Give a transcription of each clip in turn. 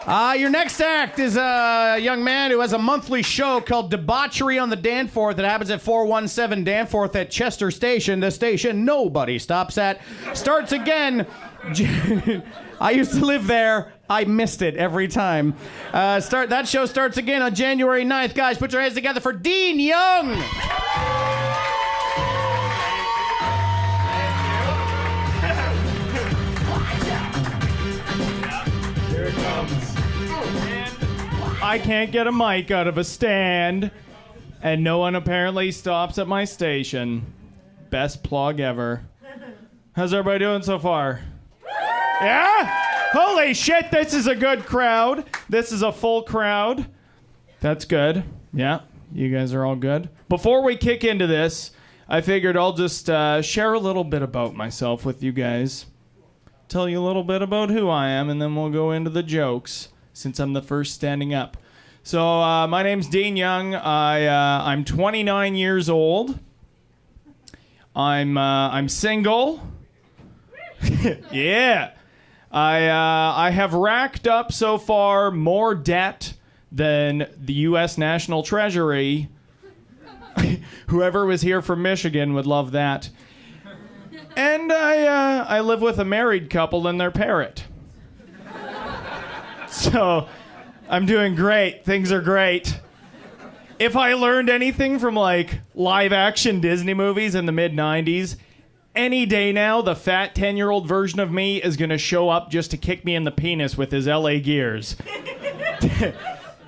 Your next act is a young man who has a monthly show called Debauchery on the Danforth that happens at 417 Danforth at Chester Station, the station nobody stops at. Starts again. I used to live there. I missed it every time. That show starts again on January 9th. Guys, put your hands together for Dean Young. Here it comes. I can't get a mic out of a stand, and no one apparently stops at my station. Best plug ever. How's everybody doing so far? Yeah? Holy shit, this is a good crowd. This is a full crowd. That's good. Yeah, you guys are all good. Before we kick into this, I figured I'll just share a little bit about myself with you guys. Tell you a little bit about who I am, and then we'll go into the jokes, since I'm the first standing up. So, my name's Dean Young. I'm 29 years old. I'm single. Yeah. I have racked up so far more debt than the U.S. National Treasury. Whoever was here from Michigan would love that. And I live with a married couple and their parrot. So I'm doing great. Things are great. If I learned anything from like live action Disney movies in the mid-90s, any day now, the fat 10-year-old version of me is going to show up just to kick me in the penis with his LA gears.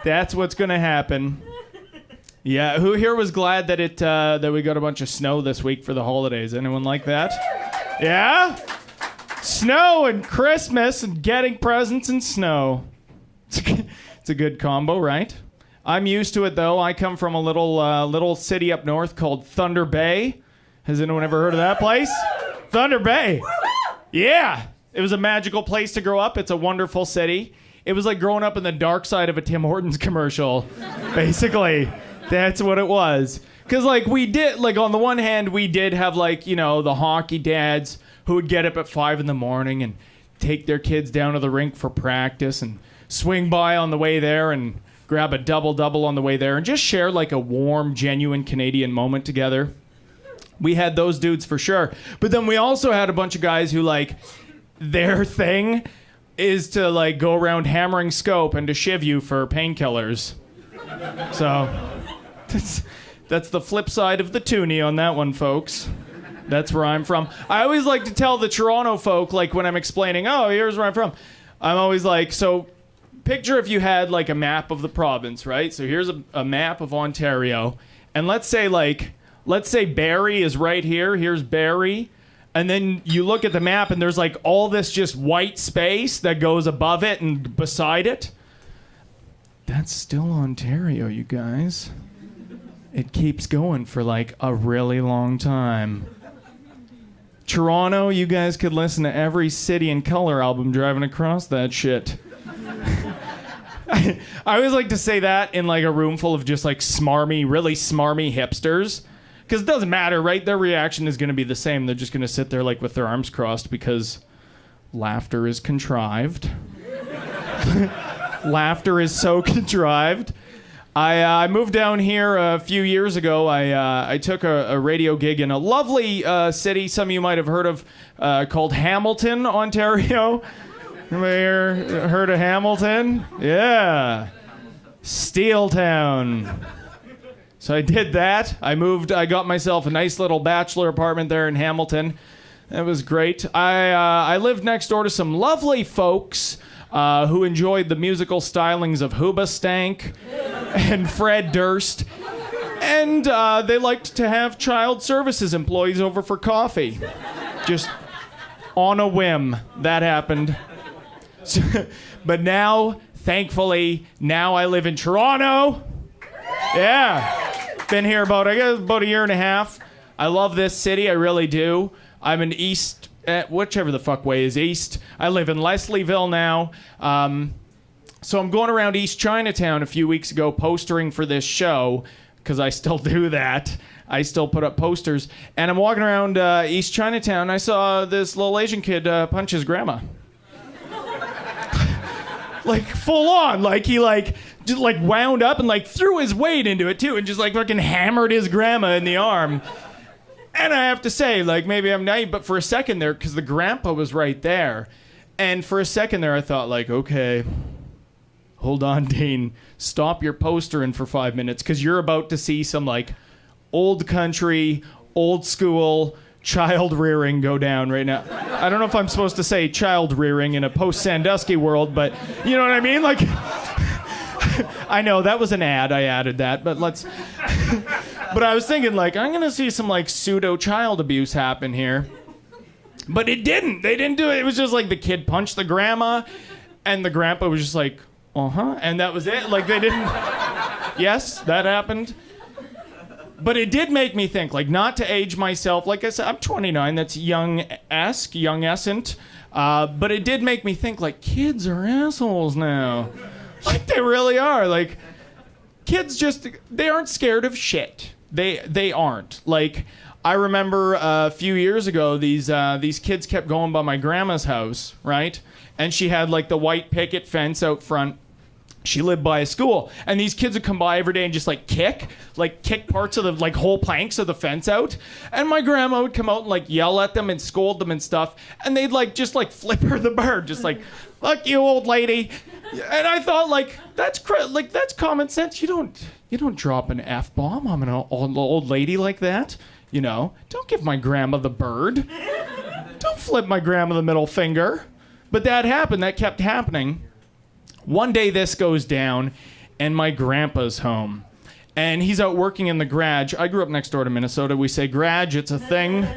That's what's going to happen. Yeah, who here was glad that that we got a bunch of snow this week for the holidays? Anyone like that? Yeah? Snow and Christmas and getting presents and snow. It's a good combo, right? I'm used to it, though. I come from a little city up north called Thunder Bay. Has anyone ever heard of that place? Thunder Bay. Yeah. It was a magical place to grow up. It's a wonderful city. It was like growing up in the dark side of a Tim Hortons commercial, basically. That's what it was. Because, like, on the one hand, we did have, like, you know, the hockey dads who would get up at 5 in the morning and take their kids down to the rink for practice and swing by on the way there and grab a double-double on the way there and just share, like, a warm, genuine Canadian moment together. We had those dudes for sure. But then we also had a bunch of guys who, like, their thing is to, like, go around hammering scope and to shiv you for painkillers. So, that's the flip side of the toonie on that one, folks. That's where I'm from. I always like to tell the Toronto folk, like, when I'm explaining, oh, here's where I'm from. I'm always like, so, picture if you had, like, a map of the province, right? So here's a map of Ontario. And let's say Barrie is right here. Here's Barrie. And then you look at the map and there's like all this just white space that goes above it and beside it. That's still Ontario, you guys. It keeps going for like a really long time. Toronto, you guys could listen to every City and Colour album driving across that shit. I always like to say that in like a room full of just like really smarmy hipsters. Because it doesn't matter, right? Their reaction is going to be the same. They're just going to sit there like with their arms crossed because laughter is contrived. Laughter is so contrived. I moved down here a few years ago. I took a radio gig in a lovely city some of you might have heard of called Hamilton, Ontario. Anybody here heard of Hamilton? Yeah. Steeltown. So I did that. I got myself a nice little bachelor apartment there in Hamilton. That was great. I lived next door to some lovely folks who enjoyed the musical stylings of Hoobastank and Fred Durst. And they liked to have child services employees over for coffee. Just on a whim. That happened. But now, thankfully, I live in Toronto. Yeah. Been here about a year and a half. I love this city. I really do. I'm in East, whichever the fuck way is East. I live in Leslieville now. So I'm going around East Chinatown a few weeks ago postering for this show, because I still do that. I still put up posters. And I'm walking around East Chinatown, and I saw this little Asian kid punch his grandma. Like full on. Like he like just like wound up and like threw his weight into it too and just like fucking hammered his grandma in the arm. And I have to say, like, maybe I'm naive, but for a second there, because the grandpa was right there, and for a second there I thought, like, okay, hold on, Dean, stop your postering for 5 minutes, because you're about to see some, like, old country, old school child rearing go down right now. I don't know if I'm supposed to say child rearing in a post-Sandusky world, but you know what I mean? Like, I know that was an ad, I added that, but let's... But I was thinking, like, I'm going to see some, like, pseudo-child abuse happen here. But it didn't. They didn't do it. It was just, like, the kid punched the grandma, and the grandpa was just like, uh-huh, and that was it. Like, they didn't... Yes, that happened. But it did make me think, like, not to age myself. Like I said, I'm 29. That's young-esque, young-essent. But it did make me think, like, kids are assholes now. Like, they really are. Like, kids just... They aren't scared of shit. They aren't. Like, I remember a few years ago, these kids kept going by my grandma's house, right? And she had, like, the white picket fence out front. She lived by a school. And these kids would come by every day and just, like, kick parts of the, like, whole planks of the fence out. And my grandma would come out and, like, yell at them and scold them and stuff. And they'd, like, just, like, flip her the bird. Just like, fuck you, old lady. And I thought, like, that's common sense. You don't drop an F-bomb on an old lady like that. You know, don't give my grandma the bird. Don't flip my grandma the middle finger. But that happened. That kept happening. One day this goes down, and my grandpa's home. And he's out working in the garage. I grew up next door to Minnesota. We say garage, it's a thing.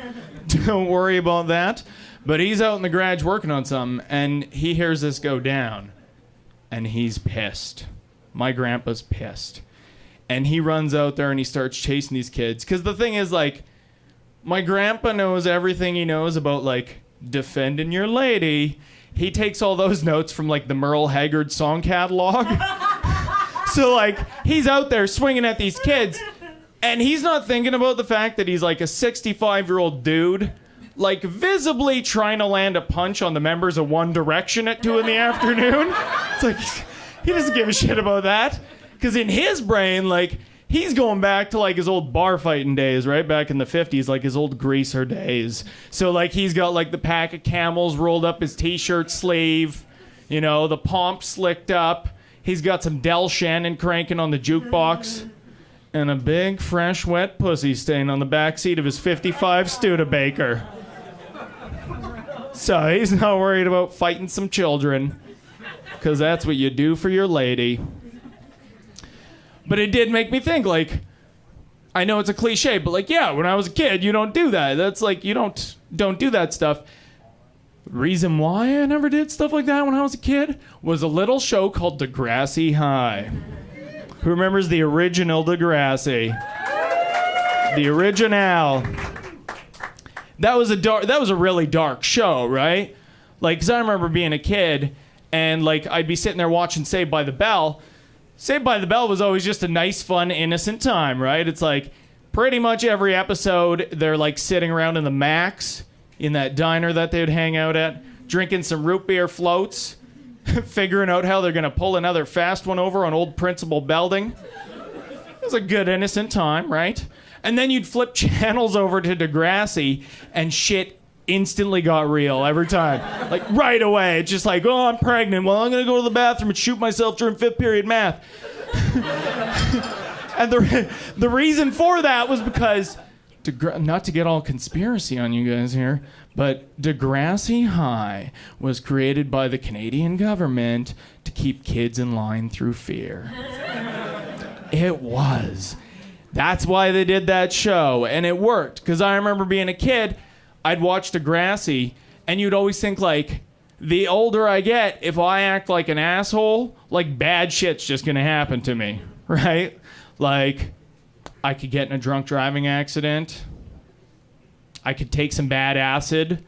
Don't worry about that. But he's out in the garage working on something, and he hears this go down. And he's pissed. My grandpa's pissed. And he runs out there and he starts chasing these kids. Because the thing is, like, my grandpa knows everything he knows about, like, defending your lady. He takes all those notes from, like, the Merle Haggard song catalog. So, like, he's out there swinging at these kids. And he's not thinking about the fact that he's, like, a 65-year-old dude, like, visibly trying to land a punch on the members of One Direction at 2 in the afternoon. It's like, he doesn't give a shit about that. Because in his brain, like, he's going back to, like, his old bar fighting days, right? Back in the 50s, like, his old greaser days. So, like, he's got, like, the pack of Camels rolled up his T-shirt sleeve. You know, the pomp slicked up. He's got some Del Shannon cranking on the jukebox. And a big, fresh, wet pussy stain on the backseat of his 55 Studebaker. So he's not worried about fighting some children. Because that's what you do for your lady. But it did make me think, like, I know it's a cliche, but, like, yeah, when I was a kid, you don't do that. That's like, you don't do that stuff. Reason why I never did stuff like that when I was a kid was a little show called Degrassi High. Who remembers the original Degrassi? The original. That was a really dark show, right? Like, 'cause I remember being a kid, and, like, I'd be sitting there watching Saved by the Bell. Saved by the Bell was always just a nice, fun, innocent time, right? It's like pretty much every episode they're like sitting around in the Max in that diner that they would hang out at, drinking some root beer floats, figuring out how they're going to pull another fast one over on old Principal Belding. It was a good, innocent time, right? And then you'd flip channels over to Degrassi and shit instantly got real every time. Like, right away. It's just like, oh, I'm pregnant. Well, I'm going to go to the bathroom and shoot myself during 5th period math. And the reason for that was because, not to get all conspiracy on you guys here, but Degrassi High was created by the Canadian government to keep kids in line through fear. It was. That's why they did that show. And it worked. Because I remember being a kid, I'd watch Degrassi, and you'd always think, like, the older I get, if I act like an asshole, like, bad shit's just gonna happen to me, right? Like, I could get in a drunk driving accident. I could take some bad acid.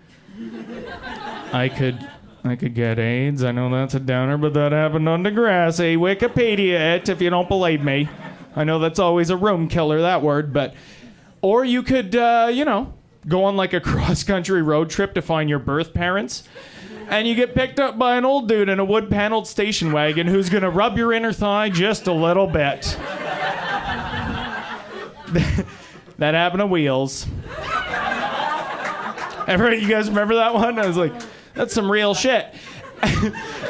I could get AIDS. I know that's a downer, but that happened on Degrassi. Wikipedia it if you don't believe me. I know that's always a room killer, that word, but... Or you could, go on like a cross-country road trip to find your birth parents. And you get picked up by an old dude in a wood-paneled station wagon who's going to rub your inner thigh just a little bit. That happened to Wheels. You guys remember that one? I was like, that's some real shit.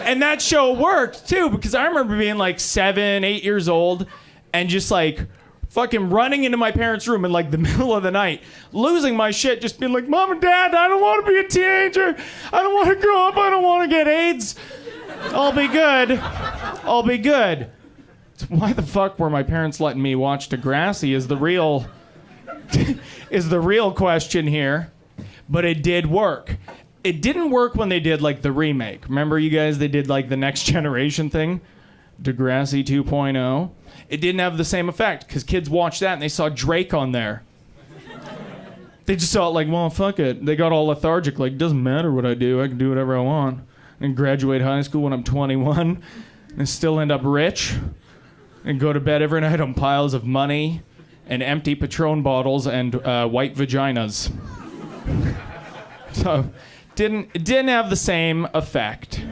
And that show worked, too, because I remember being like 7, 8 years old and just like fucking running into my parents' room in like the middle of the night, losing my shit, just being like, Mom and Dad, I don't want to be a teenager. I don't want to grow up. I don't want to get AIDS. I'll be good. I'll be good. Why the fuck were my parents letting me watch Degrassi is the real question here. But it did work. It didn't work when they did like the remake. Remember you guys, they did like the Next Generation thing? Degrassi 2.0. It didn't have the same effect because kids watched that and they saw Drake on there. They just saw it like, well, fuck it. They got all lethargic, like, doesn't matter what I do. I can do whatever I want. And graduate high school when I'm 21 and still end up rich and go to bed every night on piles of money and empty Patron bottles and white vaginas. So it didn't have the same effect.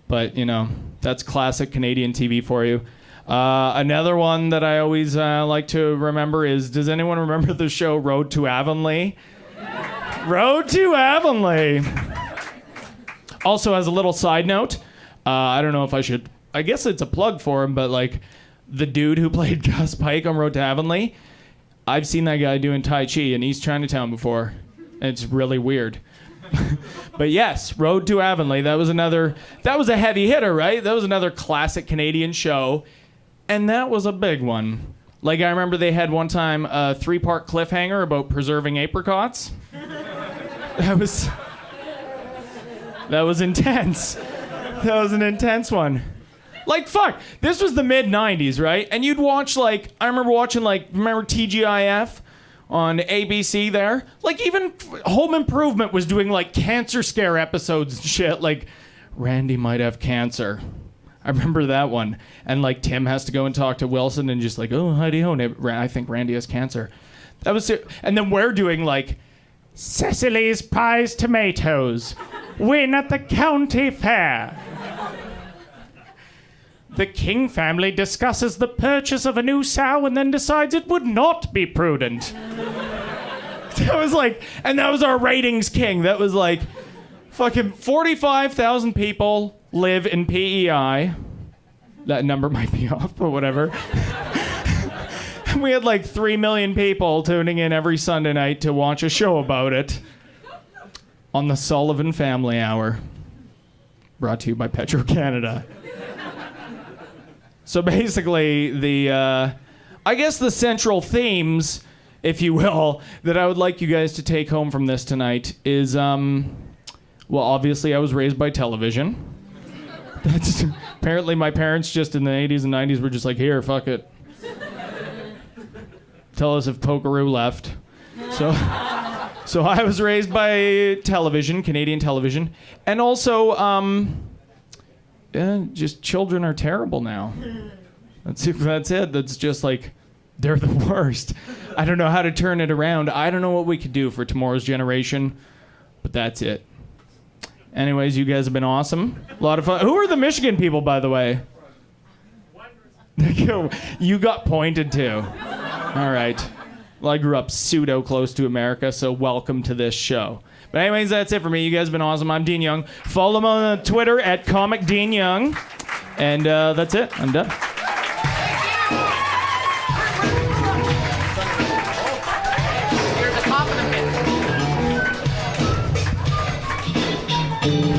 But, you know, that's classic Canadian TV for you. Another one that I always like to remember is, does anyone remember the show Road to Avonlea? Road to Avonlea. Also, as a little side note, I don't know if I should, I guess it's a plug for him, but like the dude who played Gus Pike on Road to Avonlea, I've seen that guy doing Tai Chi in East Chinatown before. It's really weird. But yes, Road to Avonlea, that was a heavy hitter, right? That was another classic Canadian show. And that was a big one. Like, I remember they had one time a 3-part cliffhanger about preserving apricots. That was intense. That was an intense one. Like, fuck, this was the mid-90s, right? And you'd watch, like, I remember watching, like, remember TGIF on ABC there? Like, even Home Improvement was doing, like, cancer scare episodes and shit. Like, Randy might have cancer. I remember that one. And, like, Tim has to go and talk to Wilson and just like, oh, howdy-ho, I think Randy has cancer. That was it. And then we're doing, like, Cecily's Pies Tomatoes win at the county fair. The King family discusses the purchase of a new sow and then decides it would not be prudent. That was like, and that was our ratings king. That was like, fucking 45,000 people live in PEI. That number might be off, but whatever. We had like 3 million people tuning in every Sunday night to watch a show about it on the Sullivan Family Hour. Brought to you by Petro-Canada. So basically, I guess the central themes, if you will, that I would like you guys to take home from this tonight is, well, obviously I was raised by television. That's apparently my parents just in the 80s and 90s were just like, here, fuck it. Tell us if Pokeroo left. So I was raised by television, Canadian television, and also, just children are terrible now. That's it. That's just like, they're the worst. I don't know how to turn it around. I don't know what we could do for tomorrow's generation, but that's it. Anyways, you guys have been awesome. A lot of fun. Who are the Michigan people, by the way? You got pointed to. All right. Well, I grew up pseudo close to America, so welcome to this show. But anyways, that's it for me. You guys have been awesome. I'm Dean Young. Follow me on Twitter at Comic Dean Young. And that's it. I'm done.